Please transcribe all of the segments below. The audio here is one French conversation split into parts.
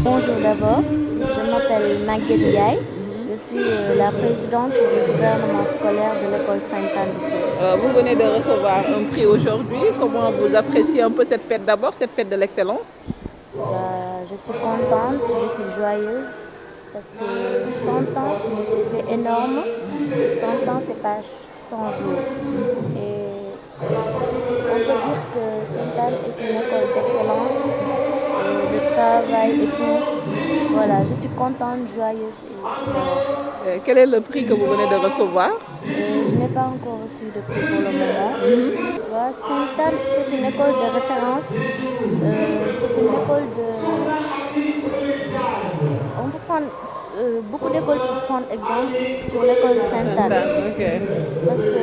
Bonjour d'abord, je m'appelle Maguette Ndiaye. Je suis la présidente du gouvernement scolaire de l'école Sainte-Anne de Thiès. Vous venez de recevoir un prix aujourd'hui. Comment vous appréciez un peu cette fête d'abord, cette fête de l'excellence? Je suis contente, je suis joyeuse parce que 100 ans c'est énorme. 100 ans c'est pas 100 jours. Et on peut dire que Sainte-Anne est une école d'excellence, de travail et tout. Voilà, je suis contente, joyeuse. Voilà. Quel est le prix que vous venez de recevoir? Je n'ai pas encore reçu de prix pour le moment. Voilà, Sainte-Anne, c'est une école de référence. C'est une école de... On peut prendre... beaucoup d'écoles peuvent prendre exemple sur l'école Sainte-Anne. Okay. Parce que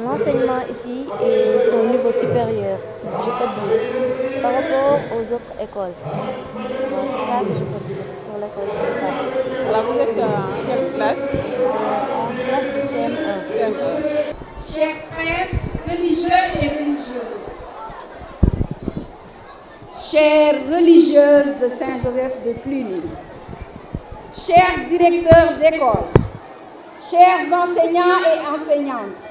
l'enseignement ici est au niveau supérieur, je peux dire, par rapport aux autres écoles. Bon, c'est ça que je peux dire sur l'école Sainte-Anne. Alors vous êtes en quelle classe? En classe de CM1. Chers prêtres, religieux et religieuses, chères religieuses de Saint-Joseph de Cluny, chers directeurs d'école, chers enseignants et enseignantes,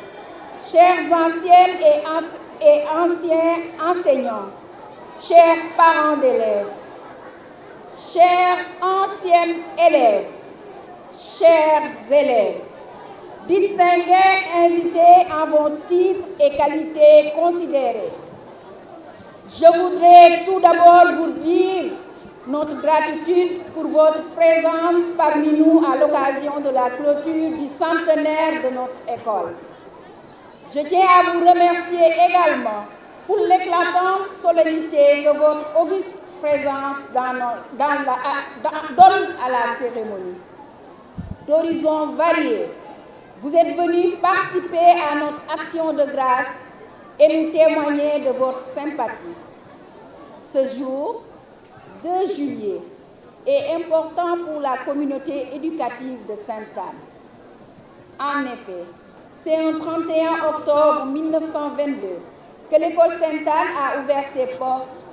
chers anciennes et anciens enseignants, chers parents d'élèves, chers anciennes élèves, chers élèves, distingués invités en vos titres et qualités considérés, je voudrais tout d'abord vous dire notre gratitude pour votre présence parmi nous à l'occasion de la clôture du centenaire de notre école. Je tiens à vous remercier également pour l'éclatante solennité que votre auguste présence donne à la cérémonie. D'horizons variés, vous êtes venus participer à notre action de grâce et nous témoigner de votre sympathie. Ce jour, 2 juillet, est important pour la communauté éducative de Sainte-Anne. En effet, c'est un 31 octobre 1922 que l'école Sainte-Anne a ouvert ses portes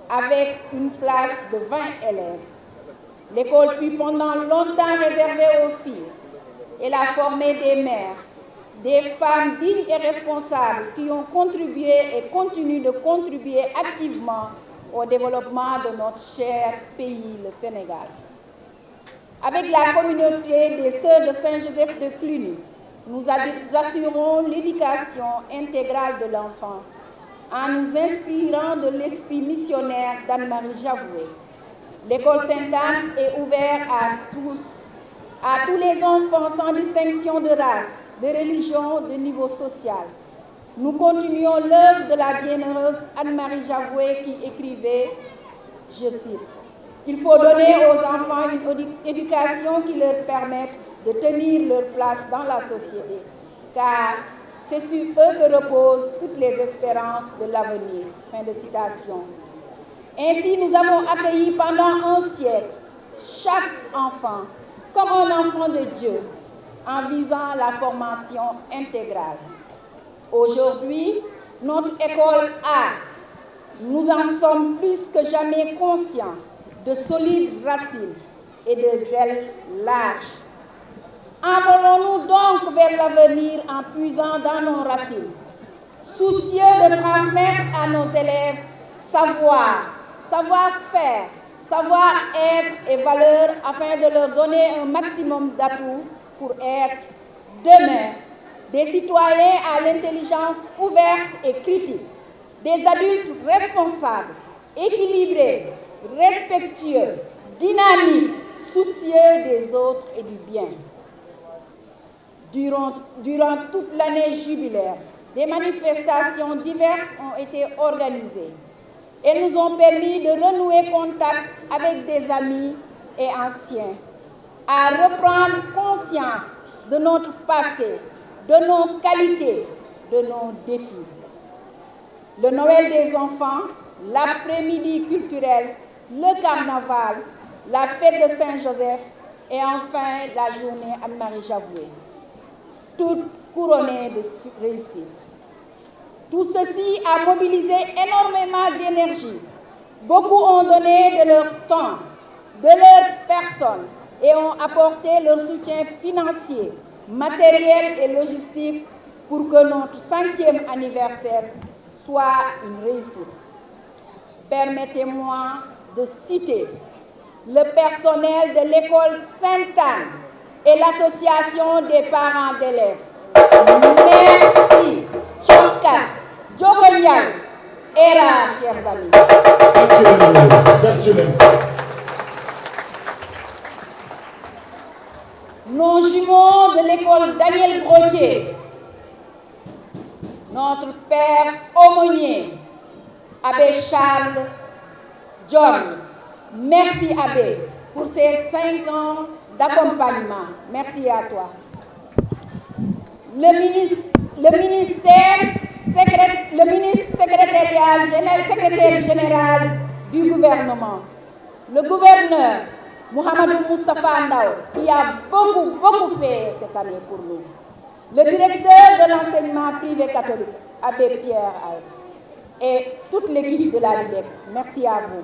avec une classe de 20 élèves. L'école fut pendant longtemps réservée aux filles. Elle a formé des mères, des femmes dignes et responsables qui ont contribué et continuent de contribuer activement au développement de notre cher pays, le Sénégal. Avec la communauté des Sœurs de Saint-Joseph de Cluny, nous assurons l'éducation intégrale de l'enfant en nous inspirant de l'esprit missionnaire d'Anne-Marie Javoué. L'école Sainte-Anne est ouverte à tous les enfants sans distinction de race, de religion, de niveau social. Nous continuons l'œuvre de la bienheureuse Anne-Marie Javoué qui écrivait, je cite, « Il faut donner aux enfants une éducation qui leur permette de tenir leur place dans la société, car c'est sur eux que reposent toutes les espérances de l'avenir. » Fin de citation. Ainsi, nous avons accueilli pendant un siècle chaque enfant comme un enfant de Dieu en visant la formation intégrale. Aujourd'hui, notre école a, nous en sommes plus que jamais conscients, de solides racines et des ailes larges. Envolons-nous donc vers l'avenir en puisant dans nos racines, soucieux de transmettre à nos élèves savoir-faire, savoir-être et valeurs afin de leur donner un maximum d'atouts pour être demain des citoyens à l'intelligence ouverte et critique, des adultes responsables, équilibrés, respectueux, dynamiques, soucieux des autres et du bien. Durant toute l'année jubilaire, des manifestations diverses ont été organisées. Elles nous ont permis de renouer contact avec des amis et anciens, à reprendre conscience de notre passé, de nos qualités, de nos défis. Le Noël des enfants, l'après-midi culturel, le carnaval, la fête de Saint-Joseph et enfin la journée Anne-Marie Javoué, toutes couronnées de réussite. Tout ceci a mobilisé énormément d'énergie, Beaucoup ont donné de leur temps, de leur personne et ont apporté leur soutien financier, matériel et logistique pour que notre 5e anniversaire soit une réussite. Permettez-moi de citer le personnel de l'école Sainte-Anne et l'association des parents d'élèves. Merci, Tchonkat, Djokonyal, Era, chers amis. Nos jumeaux de l'école Daniel Brottier, notre père aumônier, Abbé Charles John. Merci Abbé pour ces 5 ans d'accompagnement. Merci à toi. Le ministre secrétaire général du gouvernement, le gouverneur Mohamedou Moustapha Ndao, qui a beaucoup fait cette année pour nous, le directeur de l'enseignement privé catholique, Abbé Pierre Aïe, et toute l'équipe de la LIDEC. Merci à vous.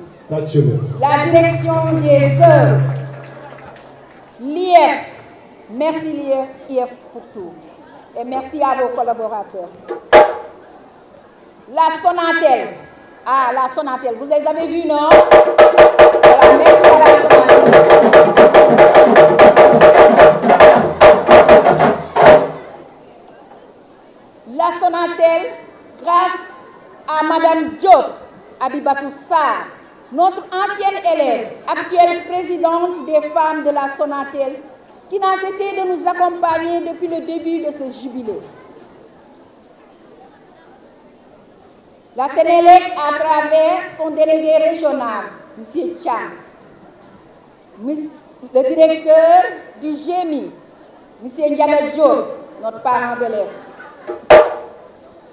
La direction des œuvres, l'IF, merci l'IF pour tout. Et merci à vos collaborateurs. La Sonatel. Ah, la Sonatel, vous les avez vus, non? Voilà, merci à la Sonatel. La Sonatel, grâce à Madame Diop Abibatou Sarr, notre ancienne élève, actuelle présidente des femmes de la Sonatel, qui n'a cessé de nous accompagner depuis le début de ce jubilé. La Sénélec, à travers son délégué régional, M. Tchang, le directeur du GMI, M. Ndiaga Diop, notre parent d'élève,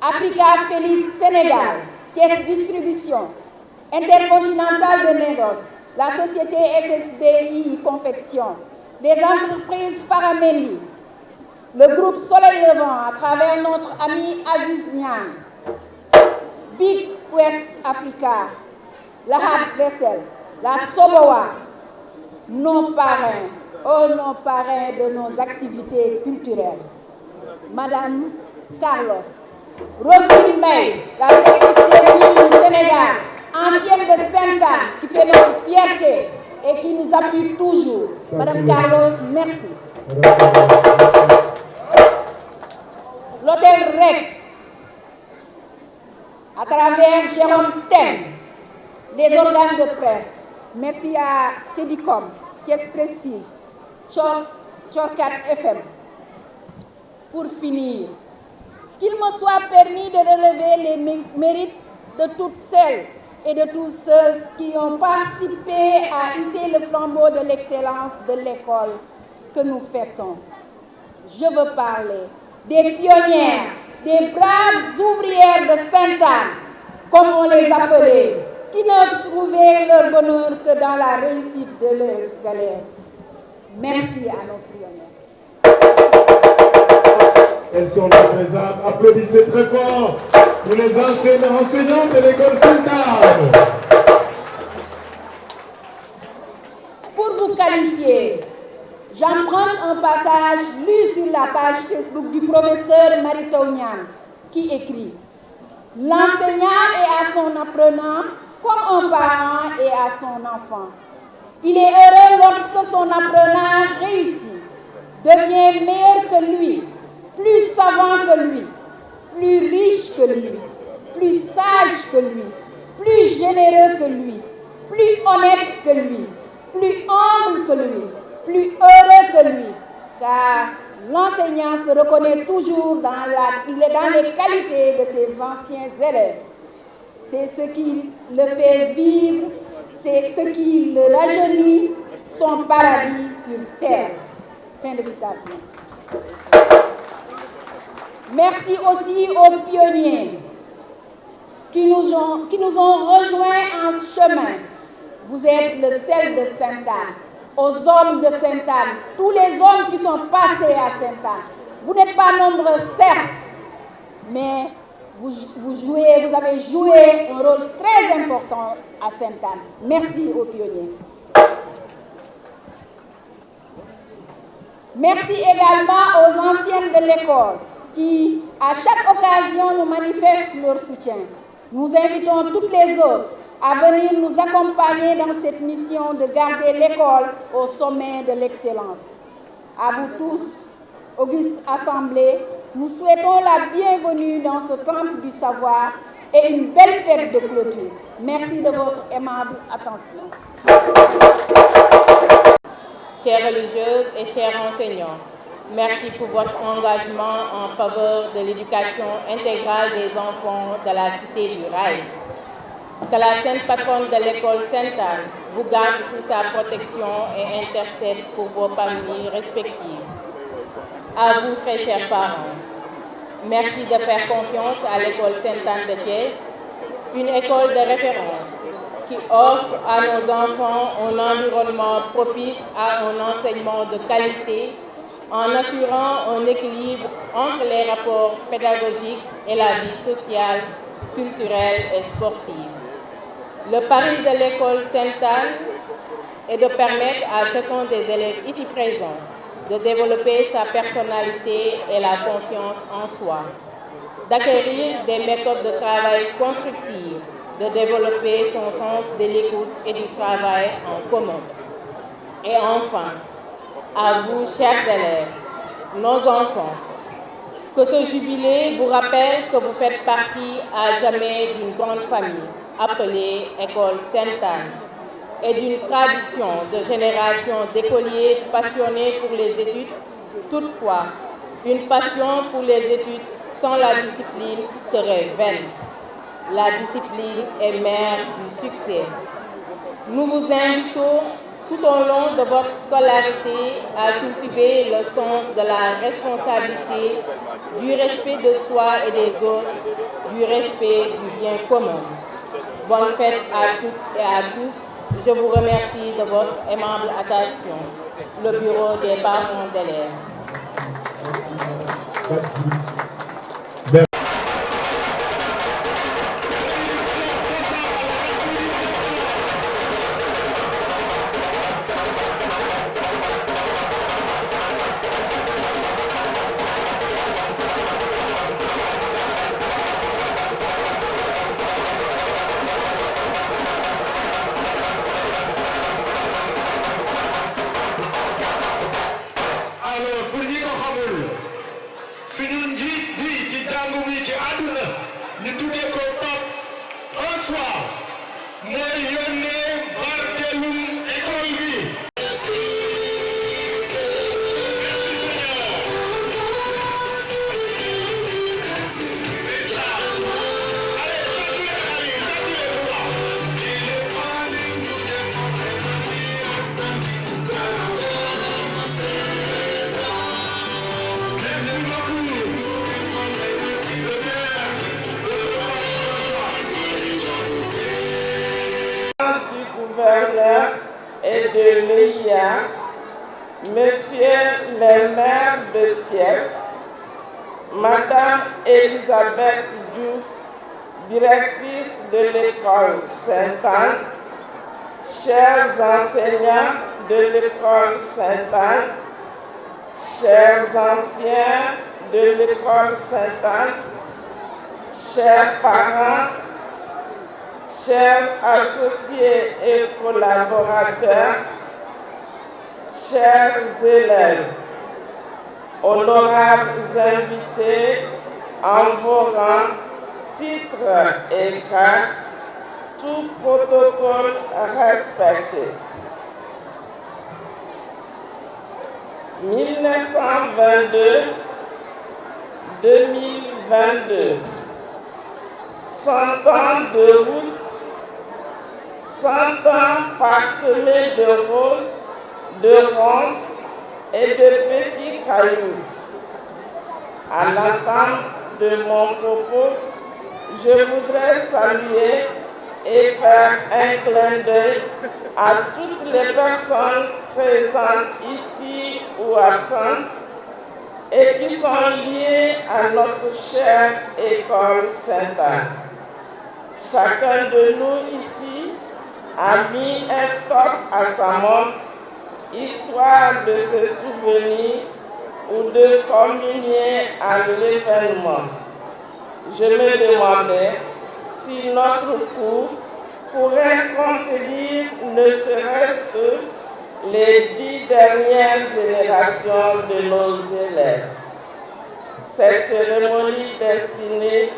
Africa Félix Sénégal, Thiès Distribution, Intercontinental de Négoce, la société SSBI Confection, les entreprises Faramendi, le groupe Soleil Levant à travers notre ami Aziz Niang, Big West Africa, la Hard Vessel, la Soboa, nos parrains, nos parrains de nos activités culturelles. Madame Carlos, Roselyne May, la directrice des villes du Sénégal, ancienne de Sainte-Anne, qui fait notre fierté et qui nous appuie toujours. Madame Carlos, merci. L'hôtel Rex, à travers Jérôme Ten, les organes de presse. Merci à Cédicom, Thiès Prestige, Chorkat FM. Pour finir, qu'il me soit permis de relever les mérites de toutes celles et de tous ceux qui ont participé à hisser le flambeau de l'excellence de l'école que nous fêtons. Je veux parler des pionnières, des braves ouvrières de Sainte-Anne, comme on les appelait, qui ne trouvaient leur bonheur que dans la réussite de leurs élèves. Merci à nos pionnières. Elles sont là présentes. Applaudissez très fort pour les enseignants de l'école Sainte-Anne. Pour vous qualifier, j'emprunte un passage lu sur la page Facebook du professeur Marito Niang, qui écrit « L'enseignant est à son apprenant comme un parent est à son enfant. Il est heureux lorsque son apprenant réussit, devient meilleur que lui, plus savant que lui, plus riche que lui, plus sage que lui, plus généreux que lui, plus honnête que lui, plus humble que lui, plus heureux que lui, car l'enseignant se reconnaît toujours dans les qualités de ses anciens élèves. C'est ce qui le fait vivre, c'est ce qui le rajeunit, son paradis sur terre. » Fin de citation. Merci aussi aux pionniers qui nous ont rejoints en chemin. Vous êtes le sel de Sainte-Anne. Aux hommes de Sainte-Anne, tous les hommes qui sont passés à Sainte-Anne. Vous n'êtes pas nombreux, certes, mais vous avez joué un rôle très important à Sainte-Anne. Merci aux pionniers. Merci également aux anciennes de l'école qui, à chaque occasion, nous manifestent leur soutien. Nous invitons toutes les autres à venir nous accompagner dans cette mission de garder l'école au sommet de l'excellence. À vous tous, auguste assemblée, nous souhaitons la bienvenue dans ce temple du savoir et une belle fête de clôture. Merci de votre aimable attention. Chères religieuses et chers enseignants, merci pour votre engagement en faveur de l'éducation intégrale des enfants de la Cité du Rail. Que la sainte patronne de l'école Sainte-Anne vous garde sous sa protection et intercède pour vos familles respectives. À vous, très chers parents, merci de faire confiance à l'école Sainte-Anne de Thiès, une école de référence qui offre à nos enfants un environnement propice à un enseignement de qualité en assurant un équilibre entre les rapports pédagogiques et la vie sociale, culturelle et sportive. Le pari de l'école Sainte-Anne est de permettre à chacun des élèves ici présents de développer sa personnalité et la confiance en soi, d'acquérir des méthodes de travail constructives, de développer son sens de l'écoute et du travail en commun. Et enfin, à vous, chers élèves, nos enfants, que ce jubilé vous rappelle que vous faites partie à jamais d'une grande famille appelée École Sainte-Anne et d'une tradition de génération d'écoliers passionnés pour les études. Toutefois, une passion pour les études sans la discipline serait vaine. La discipline est mère du succès. Nous vous invitons tout au long de votre scolarité à cultiver le sens de la responsabilité, du respect de soi et des autres, du respect du bien commun. Bonne fête à toutes et à tous. Je vous remercie de votre aimable attention. Le bureau des parents d'élèves. Et de l'EIA, Monsieur le maire de Thiès, Madame Elisabeth Diouf, directrice de l'école Sainte-Anne, chers enseignants de l'école Sainte-Anne, chers anciens de l'école Sainte-Anne, chers parents, chers associés et collaborateurs, chers élèves, honorables invités en vos rangs, titres et cas, tout protocole respecté. 1922-2022, 100 ans de route, 100 ans parsemés de roses, de ronces et de petits cailloux. À l'entame de mon propos, je voudrais saluer et faire un clin d'œil à toutes les personnes présentes ici ou absentes et qui sont liés à notre chère école Sainte-Anne. Chacun de nous ici a mis un stop à sa montre, histoire de se souvenir ou de communier à l'événement. Je me demandais si notre cours pourrait contenir ne serait-ce que les 10 dernières générations de nos élèves. Cette cérémonie destinée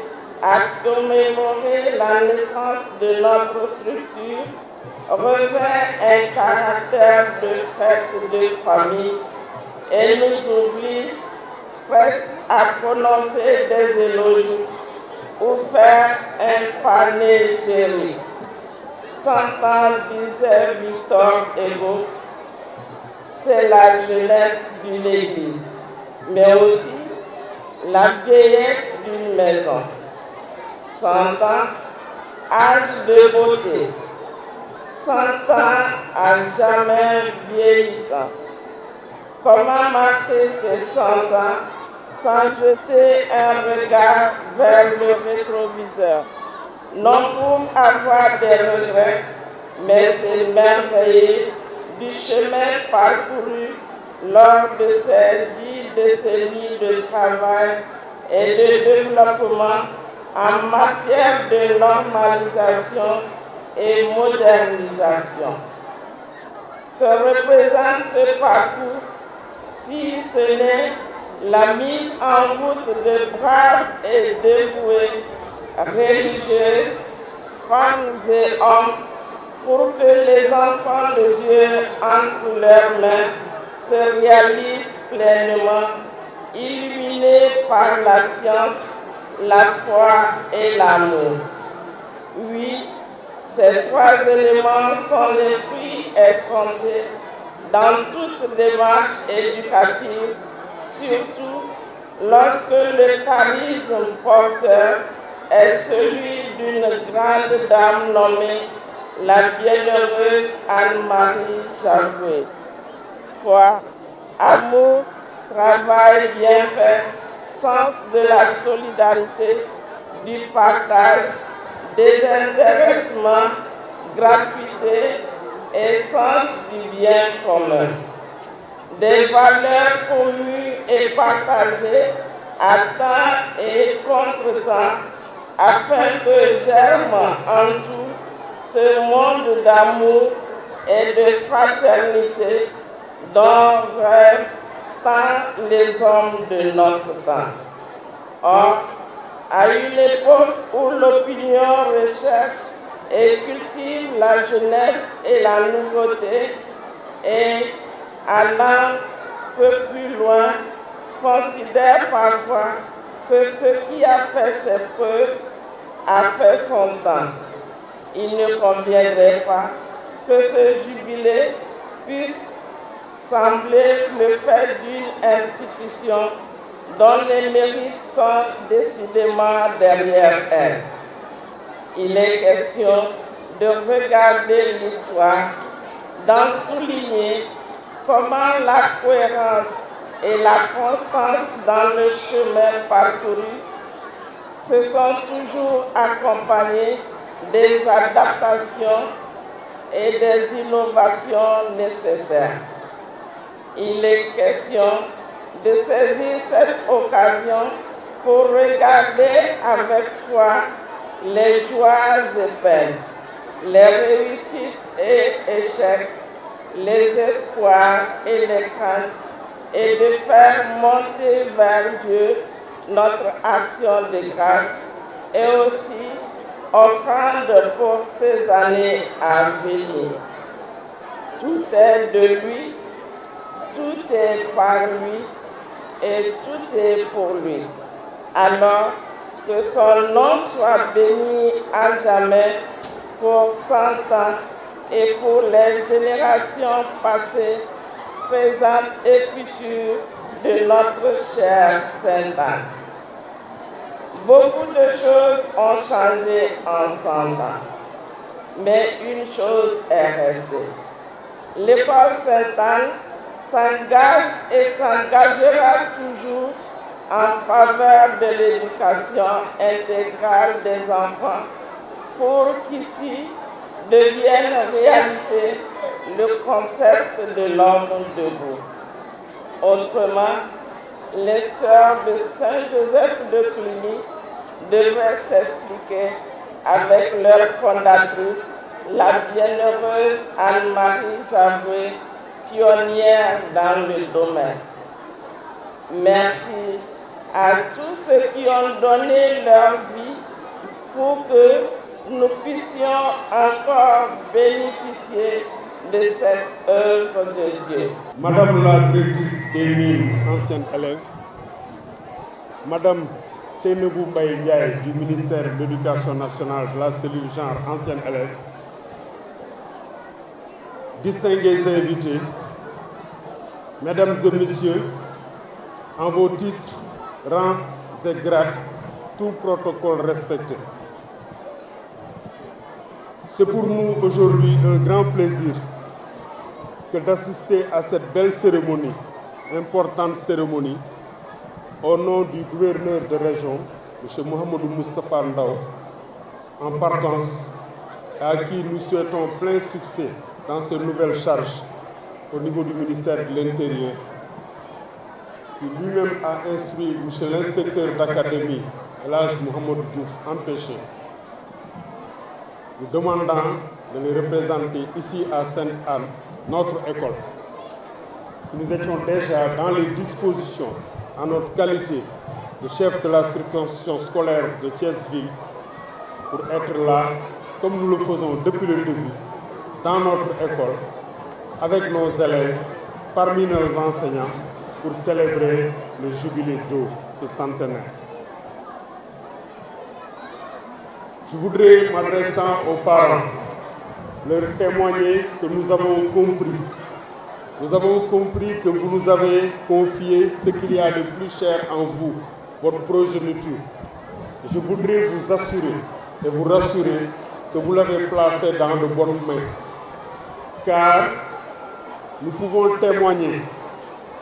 à commémorer la naissance de notre structure revêt un caractère de fête de famille et nous oblige presque à prononcer des éloges ou faire un panégyrique. 100 ans, disait Victor Hugo, c'est la jeunesse d'une église, mais aussi la vieillesse d'une maison. 100 ans, âge de beauté. 100 ans à jamais vieillissant. Comment marquer ces 100 ans sans jeter un regard vers le rétroviseur? Non pour avoir des regrets, mais s'émerveiller du chemin parcouru lors de ces 10 décennies de travail et de développement en matière de normalisation et modernisation. Que représente ce parcours si ce n'est la mise en route de braves et dévoués religieuses, femmes et hommes, pour que les enfants de Dieu entre leurs mains se réalisent pleinement, illuminés par la science, la foi et l'amour. Oui, ces 3 éléments sont les fruits escomptés dans toute démarche éducative, surtout lorsque le charisme porteur est celui d'une grande dame nommée la bienheureuse Anne-Marie Javoué. Foi, amour, travail bien fait, sens de la solidarité, du partage, désintéressement, gratuité et sens du bien commun. Des valeurs communes et partagées à temps et contre-temps, afin que germe en tout ce monde d'amour et de fraternité dont rêvent tant les hommes de notre temps. Or, à une époque où l'opinion recherche et cultive la jeunesse et la nouveauté, et allant peu plus loin, considère parfois que ce qui a fait ses preuves a fait son temps. Il ne conviendrait pas que ce jubilé puisse sembler le fait d'une institution dont les mérites sont décidément derrière elle. Il est question de regarder l'histoire, d'en souligner comment la cohérence et la constance dans le chemin parcouru se sont toujours accompagnées des adaptations et des innovations nécessaires. Il est question de saisir cette occasion pour regarder avec foi les joies et peines, les réussites et échecs, les espoirs et les craintes, et de faire monter vers Dieu notre action de grâce et aussi offrande pour ces années à venir. Tout est de lui, tout est par lui et tout est pour lui. Alors que son nom soit béni à jamais pour 100 ans et pour les générations passées, présentes et futures de notre chère Sainte-Anne. Beaucoup de choses ont changé en 100 ans, mais une chose est restée. L'école Sainte-Anne s'engage et s'engagera toujours en faveur de l'éducation intégrale des enfants pour qu'ici devienne réalité le concept de l'homme debout. Autrement, les sœurs de Saint-Joseph de Cluny devraient s'expliquer avec leur fondatrice, la bienheureuse Anne-Marie Javoué, pionnière dans le domaine. Merci à tous ceux qui ont donné leur vie pour que nous puissions encore bénéficier de cette œuvre de Dieu. Madame la directrice des mines, ancienne élève, Madame Seynabou Mbaye Ndiaye du ministère de l'Éducation nationale de la cellule genre, ancienne élève, distingués invités, Mesdames et Messieurs, en vos titres, rangs et grades, tout protocole respecté. C'est pour nous aujourd'hui un grand plaisir que d'assister à cette belle cérémonie, importante cérémonie, au nom du gouverneur de région, M. Mohamedou Moustapha Ndao, en partance, à qui nous souhaitons plein succès dans ces nouvelles charges au niveau du ministère de l'Intérieur, qui lui-même a instruit M. l'inspecteur d'académie, Elhadji Mohamed Diouf, empêché, nous demandant de les représenter ici à Sainte-Anne, notre école. Parce que nous étions déjà dans les dispositions, en notre qualité de chef de la circonscription scolaire de Thiès-Ville, pour être là, comme nous le faisons depuis le début, dans notre école, avec nos élèves, parmi nos enseignants, pour célébrer le jubilé d'eau, ce centenaire. Je voudrais, m'adressant aux parents, leur témoigner que nous avons compris. Nous avons compris que vous nous avez confié ce qu'il y a de plus cher en vous, votre progéniture. Je voudrais vous assurer et vous rassurer que vous l'avez placé dans de bonnes mains. Car nous pouvons témoigner,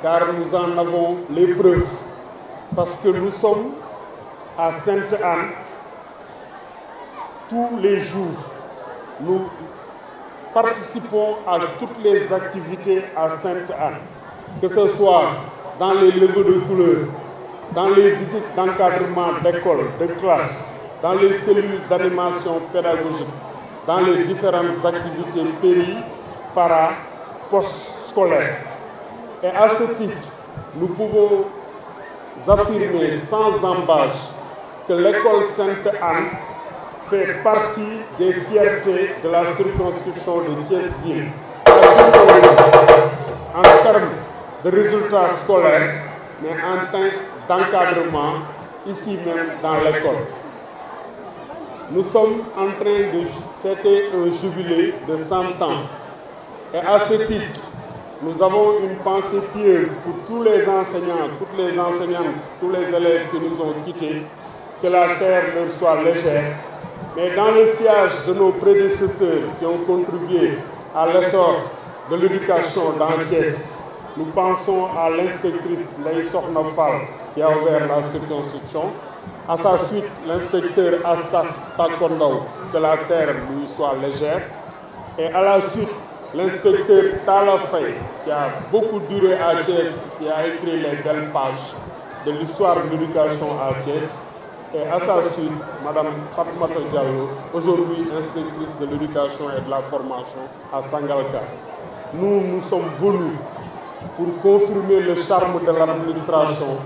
car nous en avons les preuves, parce que nous sommes à Sainte-Anne tous les jours. Nous participons à toutes les activités à Sainte-Anne, que ce soit dans les levées de couleurs, dans les visites d'encadrement d'écoles, de classes, dans les cellules d'animation pédagogique, dans les différentes activités péri, para, post-scolaires. Et à ce titre, nous pouvons affirmer sans embâche que l'école Sainte-Anne fait partie des fiertés de la circonscription de Thiès-Ville, en termes de résultats scolaires, mais en termes d'encadrement, ici même dans l'école. Nous sommes en train de fêter un jubilé de 100 ans. Et à ce titre, nous avons une pensée pieuse pour tous les enseignants, toutes les enseignantes, tous les élèves qui nous ont quittés, que la terre leur soit légère. Mais dans le sillage de nos prédécesseurs qui ont contribué à l'essor de l'éducation dans Thiès, nous pensons à l'inspectrice Ndeye Sokhna Fall qui a ouvert la circonscription, à sa suite l'inspecteur Astas Takondao, que la terre lui soit légère, et à la suite l'inspecteur Tala Faye, qui a beaucoup duré à Thiès, qui a écrit les belles pages de l'histoire de l'éducation à Thiès, et à sa suite, Mme Fatmata Diallo, aujourd'hui inspectrice de l'éducation et de la formation à Sangalkam. Nous sommes venus pour confirmer le charme de l'administration.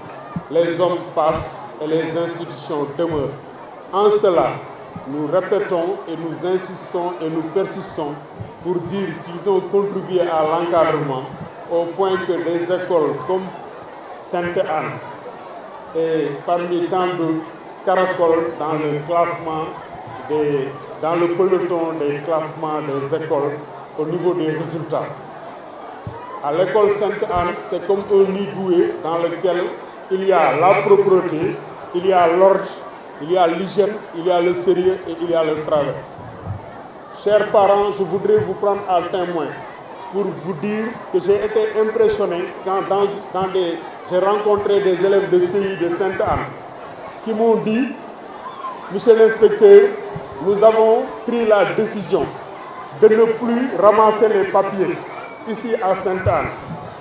Les hommes passent et les institutions demeurent. En cela, nous répétons et nous insistons et nous persistons pour dire qu'ils ont contribué à l'encadrement au point que des écoles comme Sainte-Anne et parmi tant d'autres caracolent dans le classement, dans le peloton des classements des écoles au niveau des résultats. À l'école Sainte-Anne, c'est comme un nid doué dans lequel il y a la propreté, il y a l'ordre, il y a l'hygiène, il y a le sérieux et il y a le travail. Chers parents, je voudrais vous prendre à témoin pour vous dire que j'ai été impressionné quand j'ai rencontré des élèves de CI de Sainte-Anne qui m'ont dit, monsieur l'inspecteur, nous avons pris la décision de ne plus ramasser les papiers ici à Sainte-Anne.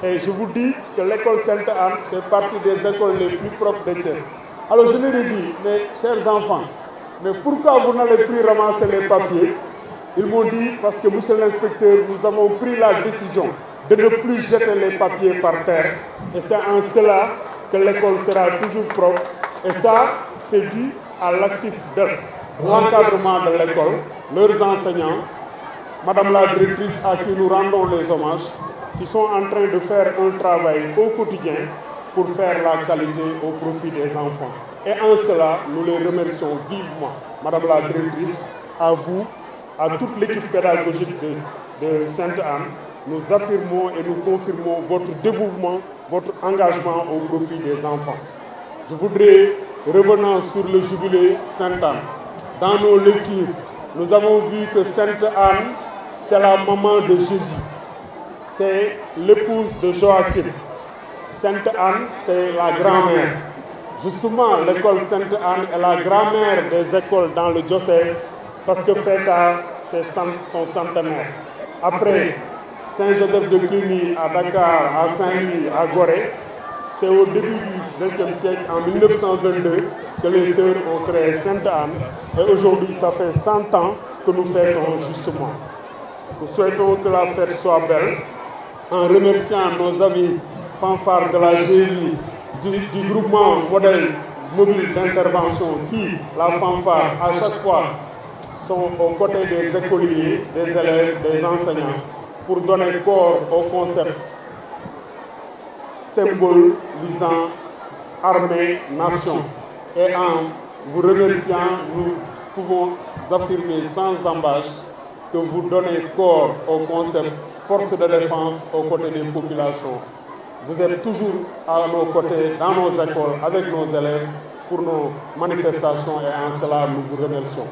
Et je vous dis que l'école Sainte-Anne fait partie des écoles les plus propres de Thiès. Alors je leur ai dit, mes chers enfants, mais pourquoi vous n'allez plus ramasser les papiers? Ils m'ont dit, parce que monsieur l'inspecteur, nous avons pris la décision de ne plus jeter les papiers par terre. Et c'est en cela que l'école sera toujours propre. Et ça, c'est dû à l'actif de l'encadrement de l'école, leurs enseignants, madame la directrice à qui nous rendons les hommages, qui sont en train de faire un travail au quotidien pour faire la qualité au profit des enfants. Et en cela, nous les remercions vivement. Madame la directrice, à vous, à toute l'équipe pédagogique de Sainte-Anne, nous affirmons et nous confirmons votre dévouement, votre engagement au profit des enfants. Je voudrais, revenant sur le jubilé Sainte-Anne, dans nos lectures, nous avons vu que Sainte-Anne, c'est la maman de Jésus. C'est l'épouse de Joachim. Sainte-Anne, c'est la grand-mère. Justement, l'école Sainte-Anne est la grand-mère des écoles dans le diocèse parce que fêta son centenaire. Après Saint-Joseph de Cluny à Dakar, à Saint-Louis, à Gorée, c'est au début du XXe siècle, en 1922, que les sœurs ont créé Sainte-Anne. Et aujourd'hui, ça fait 100 ans que nous fêtons justement. Nous souhaitons que la fête soit belle, en remerciant nos amis fanfares de la GI, du groupement modèle mobile d'intervention qui, la fanfare, à chaque fois, sont aux côtés des écoliers, des élèves, des enseignants, pour donner corps au concept symbolisant armée, nation. Et en vous remerciant, nous pouvons affirmer sans embâche que vous donnez corps au concept force de défense aux côtés des populations. Vous êtes toujours à nos côtés, dans nos écoles, avec nos élèves, pour nos manifestations et en cela, nous vous remercions.